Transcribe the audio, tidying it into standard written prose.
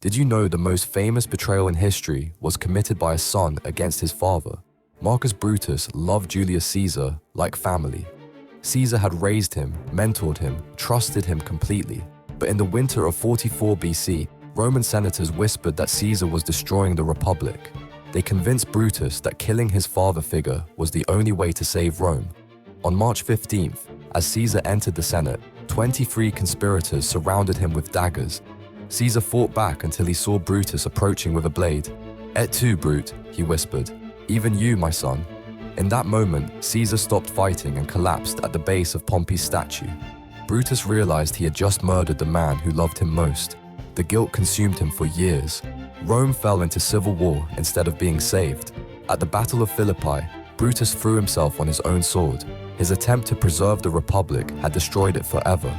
Did you know the most famous betrayal in history was committed by a son against his father? Marcus Brutus loved Julius Caesar like family. Caesar had raised him, mentored him, trusted him completely. But in the winter of 44 BC, Roman senators whispered that Caesar was destroying the Republic. They convinced Brutus that killing his father figure was the only way to save Rome. On March 15th, as Caesar entered the Senate, 23 conspirators surrounded him with daggers. Caesar fought back until he saw Brutus approaching with a blade. "Et tu, Brute," he whispered. "Even you, my son." In that moment, Caesar stopped fighting and collapsed at the base of Pompey's statue. Brutus realized he had just murdered the man who loved him most. The guilt consumed him for years. Rome fell into civil war instead of being saved. At the Battle of Philippi, Brutus threw himself on his own sword. His attempt to preserve the Republic had destroyed it forever.